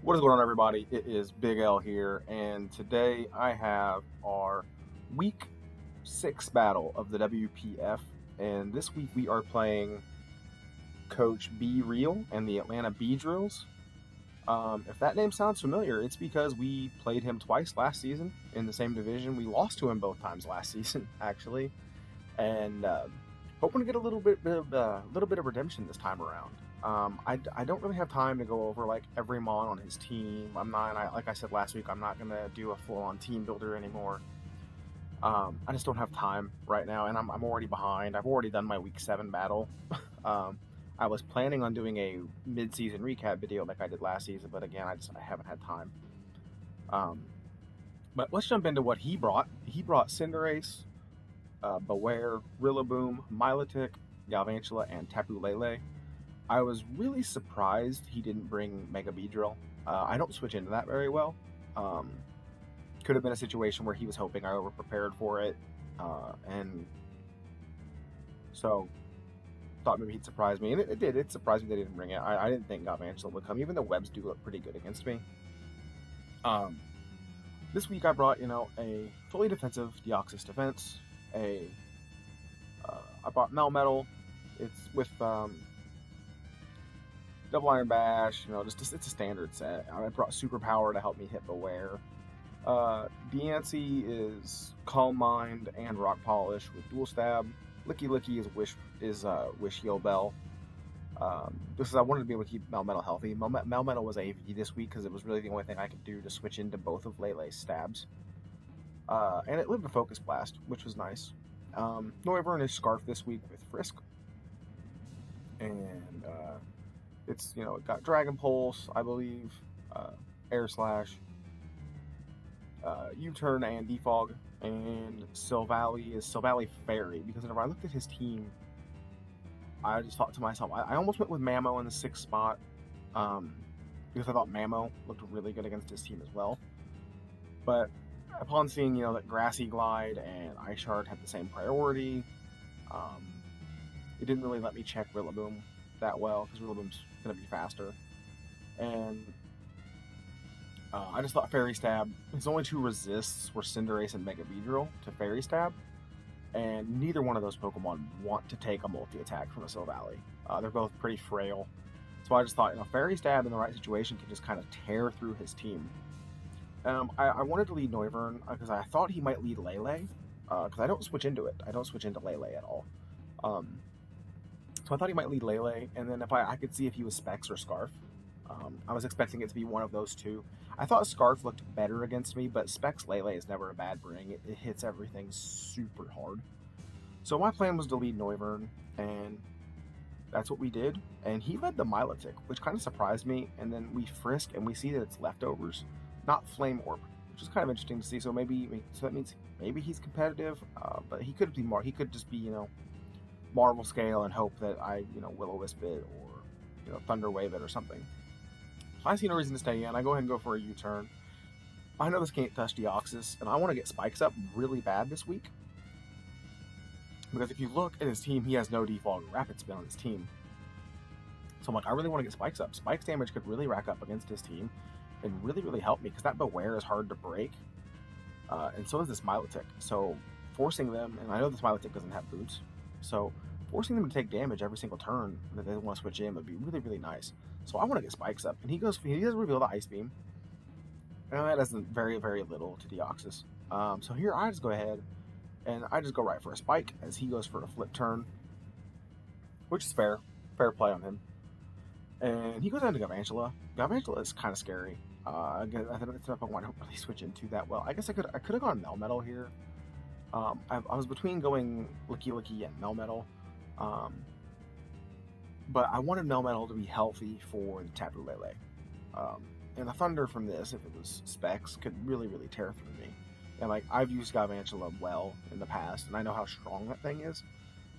What is going on, everybody? It is Big L here, and today I have our week 6 battle of the WPF. And this week we are playing Coach Beereal and the Atlanta Beedrills. If that name sounds familiar, it's because we played him twice last season in the same division. We lost to him both times last season, actually, and hoping to get a little bit of redemption this time around. I don't really have time to go over like every mon on his team. Like I said last week, I'm not gonna do a full-on team builder anymore. I just don't have time right now, and I'm already behind. I've already done my week 7 battle. I was planning on doing a mid-season recap video like I did last season, but again, I haven't had time. But let's jump into what he brought. He brought Cinderace, Beware, Rillaboom, Milotic, Galvantula, and Tapu Lele. I was really surprised he didn't bring Mega Beedrill. I don't switch into that very well. Could have been a situation where he was hoping I over prepared for it, and so thought maybe he'd surprise me, and it did. It surprised me they didn't bring it. I didn't think Galvantula would come, even though webs do look pretty good against me. This week I brought a fully defensive Deoxys defense. I bought Melmetal. It's with Double Iron Bash, it's a standard set. I brought Superpower to help me hit Beware. Deancey is Calm Mind and Rock Polish with Dual Stab. Licky Licky is Wish Heal Bell. Just I wanted to be able to keep Melmetal healthy. Melmetal was AV this week because it was really the only thing I could do to switch into both of Lele's stabs. And it lived a Focus Blast, which was nice. Noivern is Scarf this week with Frisk. And it's, it got Dragon Pulse, I believe, Air Slash, U-Turn and Defog, and Silvally is Silvally Fairy, because whenever I looked at his team, I just thought to myself, I almost went with Mamo in the 6th spot, because I thought Mamo looked really good against his team as well. But upon seeing, that Grassy Glide and Ice Shard had the same priority, it didn't really let me check Rillaboom that well, because Rillaboom's going to be faster. And I just thought Fairy Stab, his only 2 resists were Cinderace and Mega Beedrill to Fairy Stab, and neither one of those Pokemon want to take a multi-attack from a Silvally. They're both pretty frail. So I just thought, Fairy Stab in the right situation can just kind of tear through his team. I wanted to lead Noivern because I thought he might lead Lele, because I don't switch into it. I don't switch into Lele at all. So I thought he might lead Lele, and then if I could see if he was Specs or Scarf. I was expecting it to be one of those two. I thought Scarf looked better against me, but Specs Lele is never a bad bring. It hits everything super hard. So my plan was to lead Noivern, and that's what we did. And he led the Milotic, which kind of surprised me. And then we frisk, and we see that it's leftovers, not Flame Orb, which is kind of interesting to see. So that means maybe he's competitive, but he could be more. He could just be Marvel Scale and hope that I Will-O-Wisp it or Thunder Wave it or something. So I see no reason to stay in. I go ahead and go for a U-turn. I know this can't touch Deoxys, and I want to get Spikes up really bad this week. Because if you look at his team, he has no Defog or Rapid Spin on his team. So I'm like, I really want to get Spikes up. Spikes damage could really rack up against his team and really, really help me, because that Beware is hard to break. And so is this Milotic. So forcing them, and I know this Milotic doesn't have boots, so forcing them to take damage every single turn that they want to switch in would be really, really nice. So I want to get Spikes up, and he does reveal the Ice Beam, and that does very, very little to Deoxys. So here I just go ahead, and I just go right for a Spike, as he goes for a Flip Turn, which is fair play on him. And he goes down to Galvantula. Galvantula is kind of scary. Again, I think it's a Pokemon I don't really switch into that well. I guess I could have gone Melmetal here. I was between going Licky Licky and Melmetal. But I wanted Melmetal to be healthy for the Tapu Lele. And the Thunder from this, if it was Specs, could really, really tear through me. And I've used Galvantula well in the past, and I know how strong that thing is.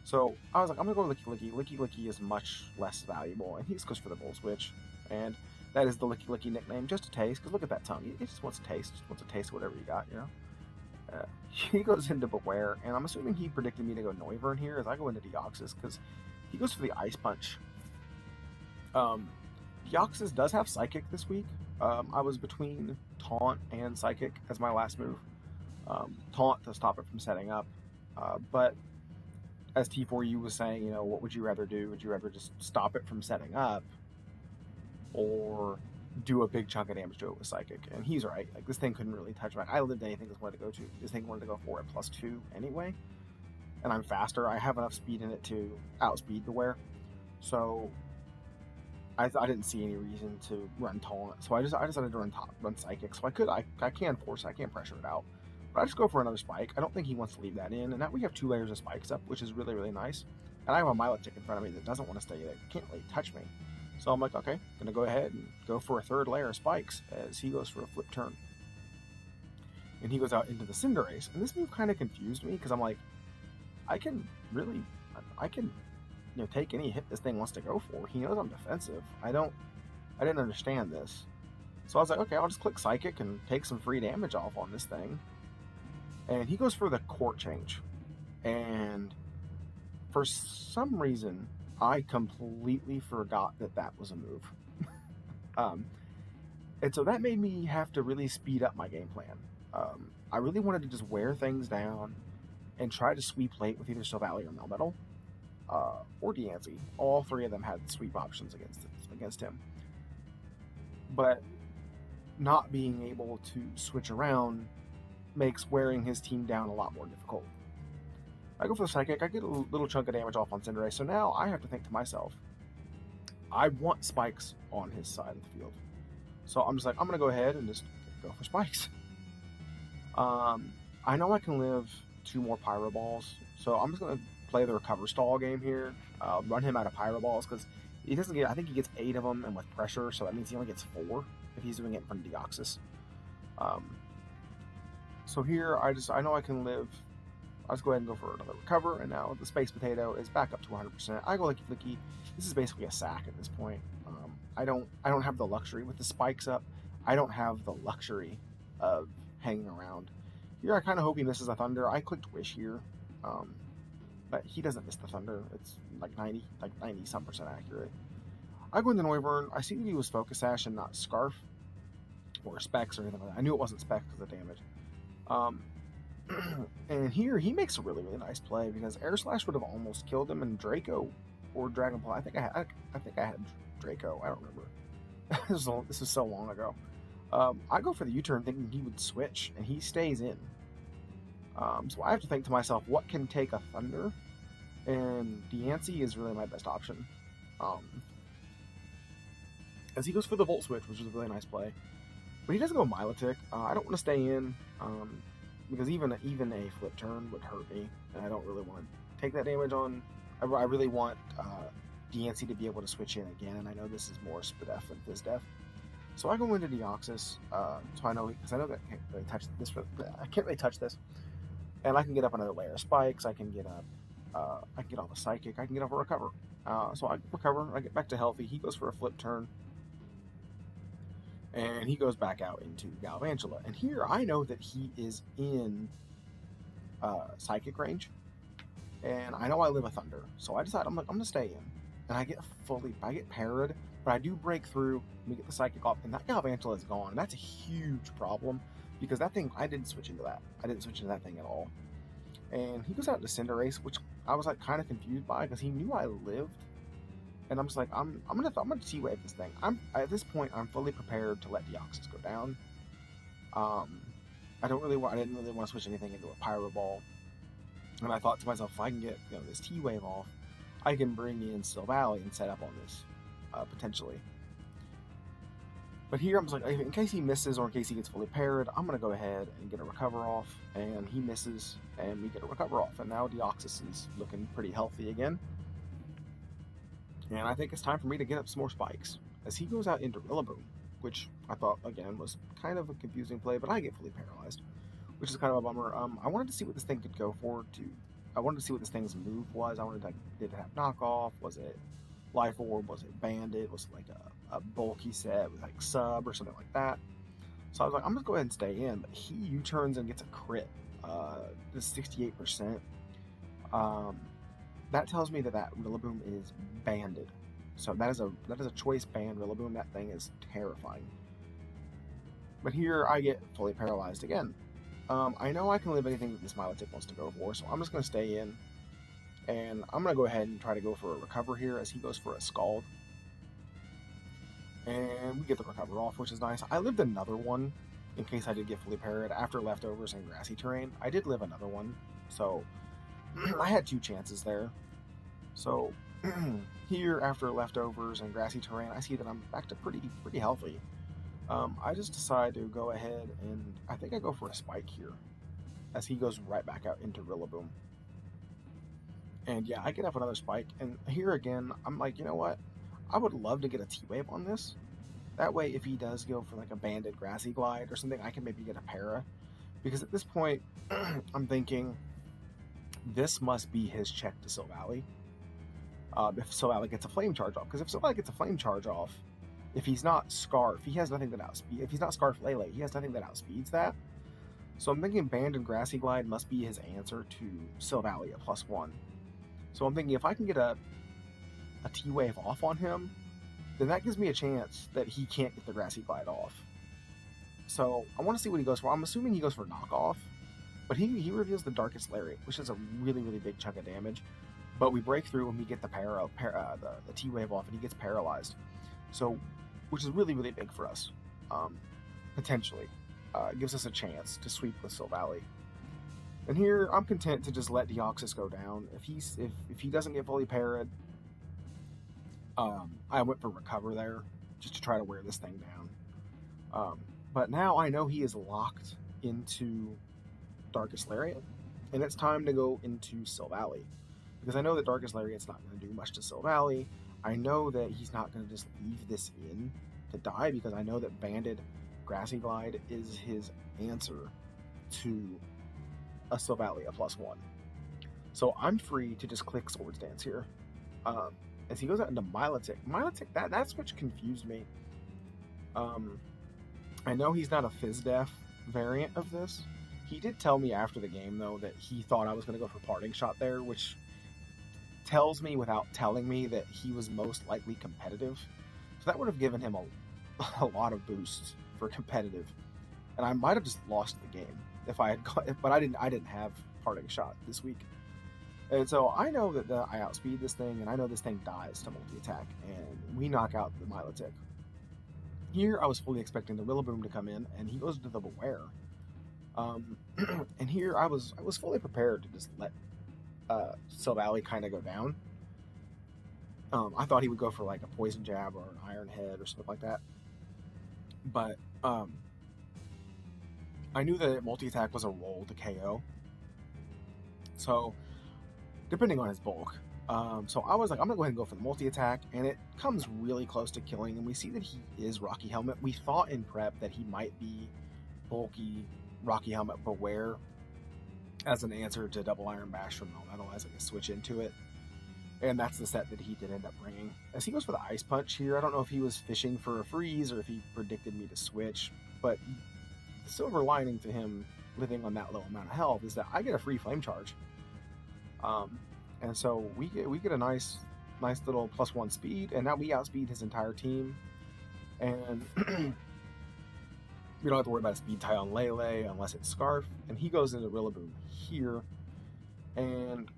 So I was like, I'm gonna go Licky Licky. Licky Licky is much less valuable, and he just goes for the Bull Switch. And that is the Licky Licky nickname, just a taste, because look at that tongue. It just wants a taste. Just wants a taste of whatever you got, He goes into Beware, and I'm assuming he predicted me to go Noivern here as I go into Deoxys, because he goes for the Ice Punch. Deoxys does have Psychic this week, I was between Taunt and Psychic as my last move. Taunt to stop it from setting up, but as T4U was saying, what would you rather do? Would you rather just stop it from setting up, or do a big chunk of damage to it with Psychic? And he's right. Like, this thing couldn't really touch back. I lived anything this wanted to go to. This thing wanted to go for it +2 anyway, and I'm faster. I have enough speed in it to outspeed the wear, so I didn't see any reason to run Taunt. So I decided to run Psychic. So I can force it. I can pressure it out. But I just go for another Spike. I don't think he wants to leave that in. And now we have 2 layers of spikes up, which is really, really nice. And I have a Milotic in front of me that doesn't want to stay there. Can't really touch me. So I'm like, okay, gonna go ahead and go for a 3rd layer of spikes as he goes for a flip turn. And he goes out into the Cinderace. And this move kind of confused me because I'm like, I can take any hit this thing wants to go for. He knows I'm defensive. I didn't understand this. So I was like, okay, I'll just click Psychic and take some free damage off on this thing. And he goes for the Court Change. And for some reason, I completely forgot that was a move. And so that made me have to really speed up my game plan. I really wanted to just wear things down and try to sweep late with either Silvally or Melmetal. Or Diancie. All 3 of them had sweep options against him. But not being able to switch around makes wearing his team down a lot more difficult. I go for the Psychic. I get a little chunk of damage off on Cinderace. So now I have to think to myself, I want spikes on his side of the field. So I'm just like, I'm going to go ahead and just go for spikes. I know I can live 2 more Pyro Balls. So I'm just going to play the recover stall game here. Run him out of Pyro Balls because he doesn't get. I think he gets 8 of them, and with pressure, so that means he only gets 4 if he's doing it in front of Deoxys. So here I know I can live. I'll just go ahead and go for another recover, and now the Space Potato is back up to 100%. I go Licky Licky. This is basically a sack at this point. I don't have the luxury with the spikes up. I don't have the luxury of hanging around. Here I kind of hope he misses a Thunder. I clicked Wish here. But he doesn't miss the Thunder. It's like 90 some % accurate. I go into Noivern. I see that he was Focus Sash and not Scarf or Specs or anything like that. I knew it wasn't Specs because of damage. And here he makes a really, really nice play because Air Slash would have almost killed him, and Draco or Dragonfly. I think I had Draco. I don't remember. This is so long ago. I go for the U-turn thinking he would switch, and he stays in. So I have to think to myself, what can take a Thunder? And Diancie is really my best option. As he goes for the Volt Switch, which is a really nice play. But he doesn't go Milotic. I don't want to stay in, because even a flip turn would hurt me, and I don't really want to take that damage on. I really want Diancie to be able to switch in again, and I know this is more Spadef than Fizdef. So I go into Deoxys, so I know that I can't really touch this. I can't really touch this. And I can get up another layer of spikes. I can get up. I can get off a Psychic. I can get off a recover. So I recover. I get back to healthy. He goes for a flip turn, and he goes back out into Galvantula. And here I know that he is in Psychic range, and I know I live a Thunder. So I decide I'm gonna stay in, and I get parried, but I do break through. We get the Psychic off, and that Galvantula is gone. And that's a huge problem. Because that thing, I didn't switch into that. I didn't switch into that thing at all. And he goes out to Cinderace, which I was like kind of confused by because he knew I lived. And I'm just like, I'm gonna T-wave this thing. At this point, I'm fully prepared to let Deoxys go down. I didn't really want to switch anything into a Pyro Ball. And I thought to myself, if I can get this T-wave off, I can bring in Silvally and set up on this potentially. But here I'm just like, in case he misses or in case he gets fully parried, I'm going to go ahead and get a recover off. And he misses, and we get a recover off. And now Deoxys is looking pretty healthy again. And I think it's time for me to get up some more spikes. As he goes out into Rillaboom, which I thought, again, was kind of a confusing play, but I get fully paralyzed, which is kind of a bummer. I wanted to see what this thing could go for. I wanted to see what this thing's move was. I wanted to, did it have knockoff? Was it Life Orb? Was it Bandit? Was it like a bulky set with like sub or something like that? So I was like, I'm gonna go ahead and stay in. But he U-turns and gets a crit. This 68%. That tells me that Rillaboom is banded. So that is a choice banned Rillaboom. That thing is terrifying. But here I get fully paralyzed again. I know I can live anything that this Milotic wants to go for, so I'm just going to stay in. And I'm going to go ahead and try to go for a recover here as he goes for a Scald. And we get the recover off, which is nice. I lived another one in case I did get fully parried after leftovers and grassy terrain. I did live another one, so I had 2 chances there. So here, after leftovers and grassy terrain, I see that I'm back to pretty healthy. I just decide to go ahead and I think I go for a spike here as he goes right back out into Rillaboom. And yeah, I get up another spike, and here again, I'm like, you know what? I would love to get a T-Wave on this. That way, if he does go for like a banded Grassy Glide or something, I can maybe get a Para. Because at this point, I'm thinking this must be his check to Silvally. If Silvally gets a Flame Charge off. Because if Silvally gets a Flame Charge off, if he's not Scarf, he has nothing that outspeeds. If he's not Scarf Lele, he has nothing that outspeeds that. So I'm thinking banded Grassy Glide must be his answer to Silvally at +1. So I'm thinking if I can get a T-Wave off on him, then that gives me a chance that he can't get the Grassy Glide off. So I want to see what he goes for. I'm assuming he goes for Knockoff, but he reveals the Darkest Lariat, which is a really big chunk of damage. But we break through and we get the T-Wave off, and he gets paralyzed. So, which is really big for us, potentially. It gives us a chance to sweep with Silvally. And here, I'm content to just let Deoxys go down. If he doesn't get fully parried, I went for recover there, just to try to wear this thing down. But now I know he is locked into Darkest Lariat, and it's time to go into Silvally. Because I know that Darkest Lariat's not going to do much to Silvally. I know that he's not going to just leave this in to die, because I know that banded Grassy Glide is his answer to a Silvally at +1. So I'm free to just click Swords Dance here. As he goes out into Milotic. Milotic, that's what confused me. I know he's not a Fizdef variant of this. He did tell me after the game, though, that he thought I was going to go for Parting Shot there, which tells me without telling me that he was most likely competitive. So that would have given him a lot of boosts for competitive. And I might have just lost the game if I had but I didn't have Parting Shot this week. And so I know that I outspeed this thing, and I know this thing dies to multi-attack, and we knock out the Milotic. Here, I was fully expecting the Rillaboom to come in, and he goes to the Beware. And here, I was fully prepared to just let Silvally kind of go down. I thought he would go for like a Poison Jab or an Iron Head or something like that. But I knew that multi-attack was a roll to KO. So, depending on his bulk. So I was like, I'm going to go ahead and go for the multi-attack, and it comes really close to killing, and we see that he is Rocky Helmet. We thought in prep that he might be bulky Rocky Helmet Beware as an answer to Double Iron Bash from Elemental as a switch into it. And that's the set that he did end up bringing. As he goes for the Ice Punch here, I don't know if he was fishing for a freeze or if he predicted me to switch, but the silver lining to him living on that low amount of health is that I get a free Flame Charge. And so we get a nice little +1 speed, and now we outspeed his entire team. And we don't have to worry about a speed tie on Lele unless it's Scarf. And he goes into Rillaboom here, and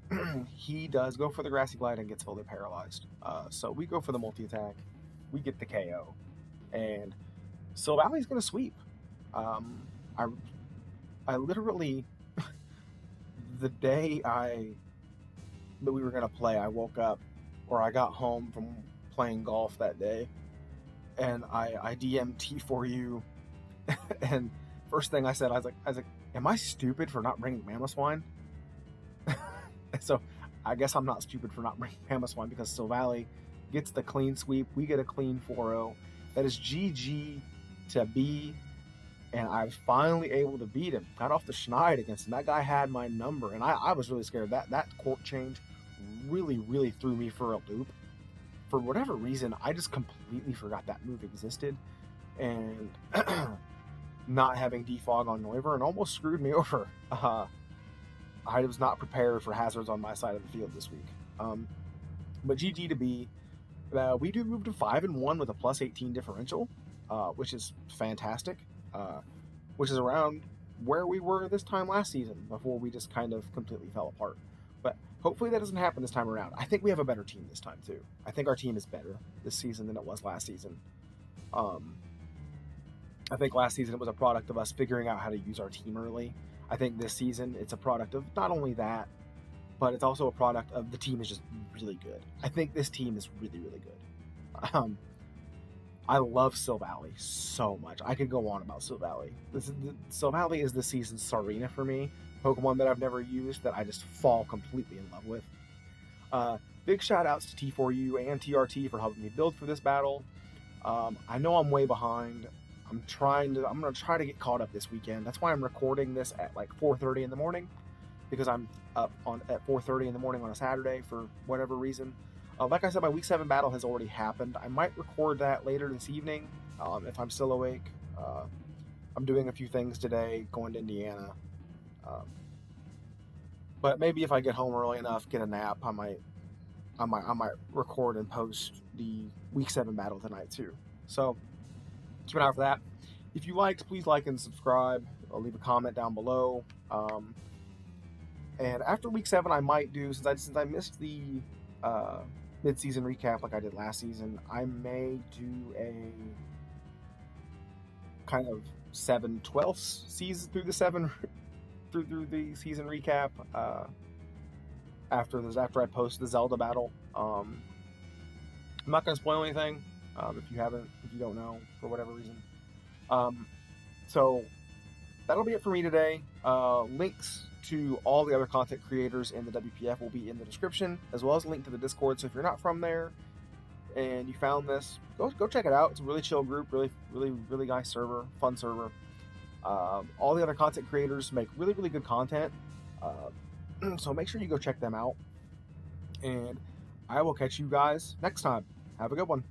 he does go for the Grassy Glide and gets fully paralyzed. So we go for the multi-attack, we get the KO, and Silvally's going to sweep. I literally, the day that we were going to play, I woke up, or I got home from playing golf that day, and I DM'd T4U, and first thing I said, I was like, am I stupid for not bringing Mamoswine? So I guess I'm not stupid for not bringing Mamoswine, because Silvally gets the clean sweep. We get a clean 4-0. That is GG to B, and I was finally able to beat him. Got off the schneid against him. That guy had my number, and I was really scared. That court change really threw me for a loop. For whatever reason, I just completely forgot that move existed, and not having defog on Noivern and almost screwed me over. I was not prepared for hazards on my side of the field this week. But GG to B. We do move to 5-1 with a +18 differential, which is fantastic. which is around where we were this time last season before we just kind of completely fell apart. But hopefully that doesn't happen this time around. I think we have a better team this time too. I think our team is better this season than it was last season. I think last season it was a product of us figuring out how to use our team early. I think this season it's a product of not only that, but it's also a product of the team is just really good. I think this team is really, really good. I love Silvally so much. I could go on about Silvally. Silvally is the season's Sarina for me. Pokemon that I've never used that I just fall completely in love with. Big shout outs to T4U and TRT for helping me build for this battle. I know I'm way behind. I'm gonna try to get caught up this weekend. That's why I'm recording this at like 4:30 in the morning, because I'm up at 4:30 in the morning on a Saturday for whatever reason. Like I said, my week 7 battle has already happened. I might record that later this evening if I'm still awake. I'm doing a few things today, going to Indiana. But maybe if I get home early enough, get a nap, I might record and post the week 7 battle tonight too. So keep an eye out for that. If you liked, please like and subscribe. I'll leave a comment down below. And after week 7, I might do, since I missed the mid-season recap like I did last season, I may do a kind of 7/12 season through the 7 through the season recap after I post the Zelda battle. I'm not going to spoil anything if you don't know for whatever reason. So that'll be it for me today. Links to all the other content creators in the WPF will be in the description, as well as a link to the Discord. So if you're not from there and you found this, go check it out. It's a really chill group, really nice server, fun server. All the other content creators make really good content, so make sure you go check them out. And I will catch you guys next time. Have a good one.